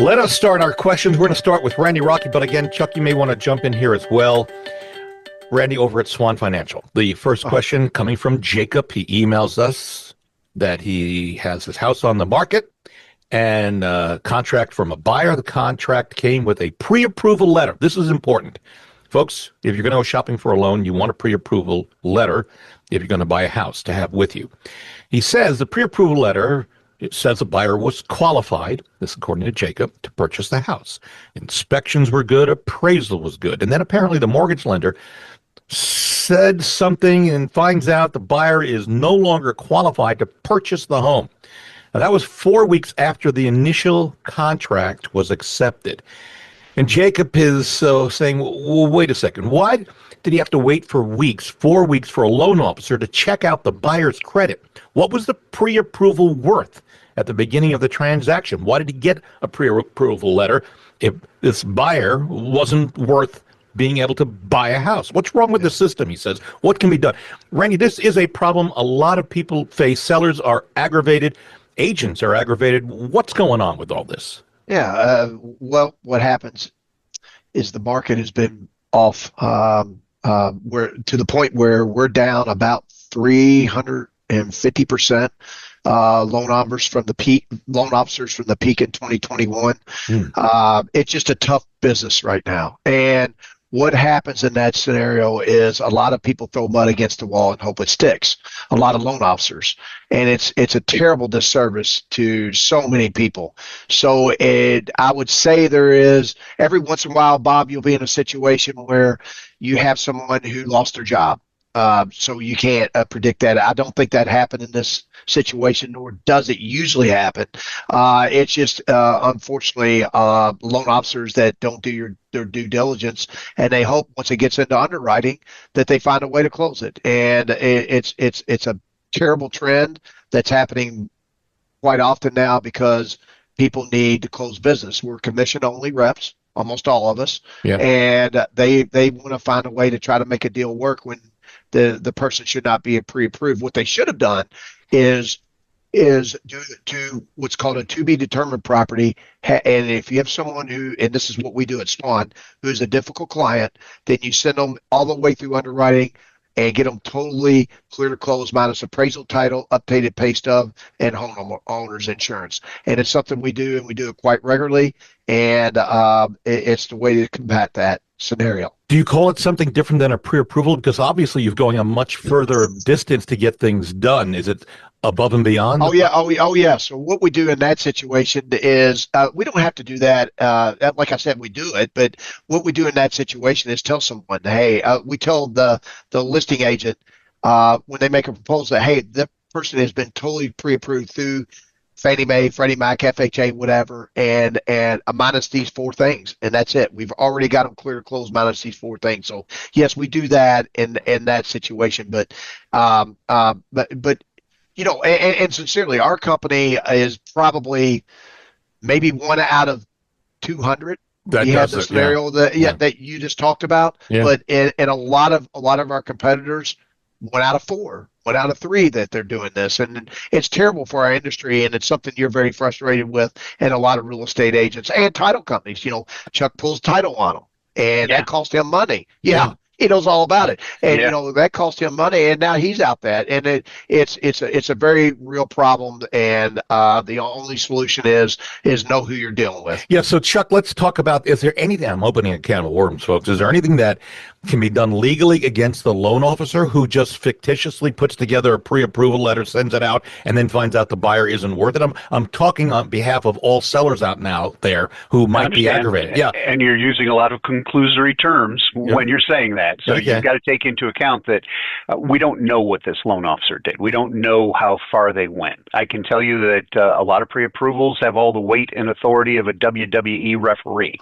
Let us start our questions. We're going to start with Randy Rocky, but again, Chuck, you may want to jump in here as well. Randy over at Swan Financial. The first question coming from Jacob. He emails us that he has his house on the market and a contract from a buyer. The contract came with a pre-approval letter. This is important. Folks, if you're going to go shopping for a loan, you want a pre-approval letter if you're going to buy a house to have with you. He says the pre-approval letter, it says the buyer was qualified, this according to Jacob, to purchase the house. Inspections were good, appraisal was good. And then apparently the mortgage lender said something and finds out the buyer is no longer qualified to purchase the home. Now, that was 4 weeks after the initial contract was accepted. And Jacob is saying, well, wait a second. Why did he have to wait for weeks, 4 weeks, for a loan officer to check out the buyer's credit? What was the pre-approval worth at the beginning of the transaction? Why did he get a pre-approval letter if this buyer wasn't worth being able to buy a house? What's wrong with the system, he says? What can be done? Randy, this is a problem a lot of people face. Sellers are aggravated. Agents are aggravated. What's going on with all this? Yeah, well, what happens is the market has been off where to the point where we're down about 350% loan officers from the peak in 2021. It's just a tough business right now. And what happens in that scenario is a lot of people throw mud against the wall and hope it sticks. A lot of loan officers, and it's a terrible disservice to so many people. So I would say there is every once in a while, Bob, you'll be in a situation where you have someone who lost their job. So you can't predict that. I don't think that happened in this situation, nor does it usually happen. It's just, unfortunately, loan officers that don't do their due diligence, and they hope once it gets into underwriting that they find a way to close it. And it's a terrible trend that's happening quite often now because people need to close business. We're commission-only reps, almost all of us, and they want to find a way to try to make a deal work when the person should not be pre-approved. What they should have done is do what's called a to be determined property. And if you have someone who, and this is what we do at Swan, who's a difficult client, then you send them all the way through underwriting and get them totally clear to close minus appraisal, title, updated pay stub, and homeowner's insurance. And it's something we do, and we do it quite regularly. And it's the way to combat that scenario. Do you call it something different than a pre-approval? Because obviously you're going a much further distance to get things done. Is it above and beyond? Oh yeah. So what we do in that situation is we don't have to do that. Like I said, we do it, but what we do in that situation is tell someone, hey, we tell the listing agent when they make a proposal that, hey, the person has been totally pre-approved through Fannie Mae, Freddie Mac, FHA, whatever, and minus these four things, and that's it. We've already got them clear to close minus these four things. So yes, we do that in that situation, but you know, and sincerely, our company is probably maybe 1 out of 200. That you does have the it, scenario that you just talked about, but in a lot of our competitors, 1 out of 4. 1 out of 3 that they're doing this, and it's terrible for our industry, and it's something you're very frustrated with, and a lot of real estate agents and title companies. You know, Chuck pulls title on them, and that costs him money. He knows all about it, and you know that cost him money, and now he's out that, and it's a very real problem, and the only solution is know who you're dealing with. Yeah. So Chuck, let's talk about: is there anything? I'm opening a can of worms, folks. Is there anything that can be done legally against the loan officer who just fictitiously puts together a pre-approval letter, sends it out, and then finds out the buyer isn't worth it? I'm talking on behalf of all sellers out now there who might be aggravated. Yeah. And you're using a lot of conclusory terms when you're saying that. So you've got to take into account that we don't know what this loan officer did. We don't know how far they went. I can tell you that a lot of pre-approvals have all the weight and authority of a WWE referee.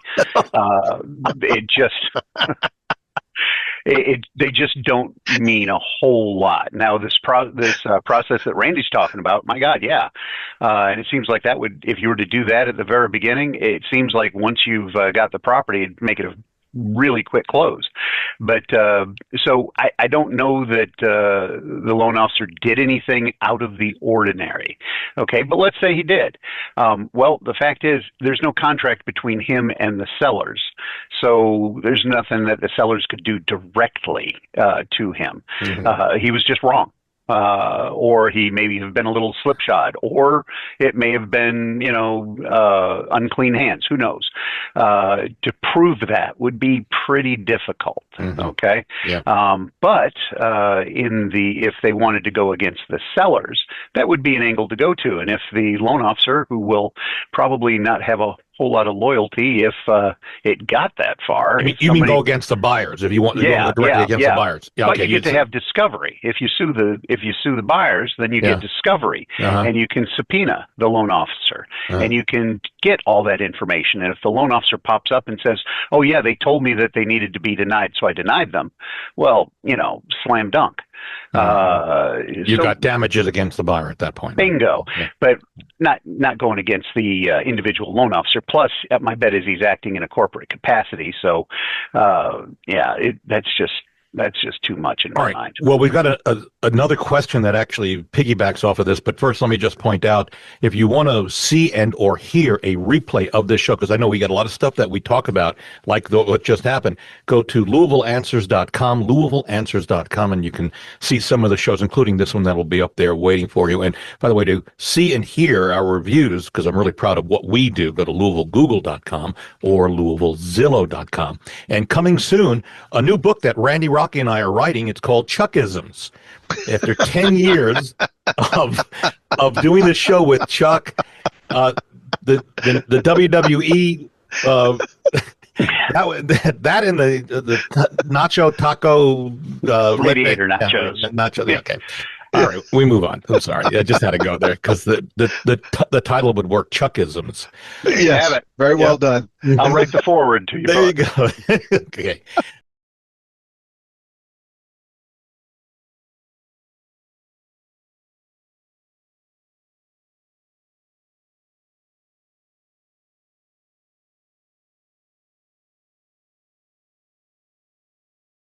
They just don't mean a whole lot. Now, this process that Randy's talking about, my God, and it seems like that would, if you were to do that at the very beginning, it seems like once you've got the property, it'd make it a really quick close. But so I don't know that the loan officer did anything out of the ordinary. Okay, but let's say he did. Well, the fact is there's no contract between him and the sellers. So there's nothing that the sellers could do directly to him. He was just wrong. Or he maybe have been a little slipshod, or it may have been, unclean hands. Who knows? To prove that would be pretty difficult. Okay. Yeah. But if they wanted to go against the sellers, that would be an angle to go to. And if the loan officer, who will probably not have a whole lot of loyalty if it got that far. You mean go against the buyers if you want to go directly against the buyers. Yeah, but you get to have discovery. If you sue the buyers, then you get discovery, and you can subpoena the loan officer, and you can get all that information. And if the loan officer pops up and says, "Oh yeah, they told me that they needed to be denied, so I denied them," well, slam dunk. You got damages against the buyer at that point. Bingo. Yeah. But not going against the individual loan officer. Plus, my bet is he's acting in a corporate capacity. So, that's just too much in my mind. Well, we've got another question that actually piggybacks off of this. But first, let me just point out, if you want to see and or hear a replay of this show, because I know we got a lot of stuff that we talk about, like what just happened, go to LouisvilleAnswers.com, and you can see some of the shows, including this one that will be up there waiting for you. And by the way, to see and hear our reviews, because I'm really proud of what we do, go to LouisvilleGoogle.com or LouisvilleZillow.com. And coming soon, a new book that Randy Rocky and I are writing. It's called Chuckisms. After 10 years of doing this show with Chuck, the WWE, that and the nacho taco radiator nachos. Okay. All right, we move on. I'm sorry. I just had to go there because the title would work. Chuckisms. Yes, very well done. I'll write the forward to you. There you go. Okay.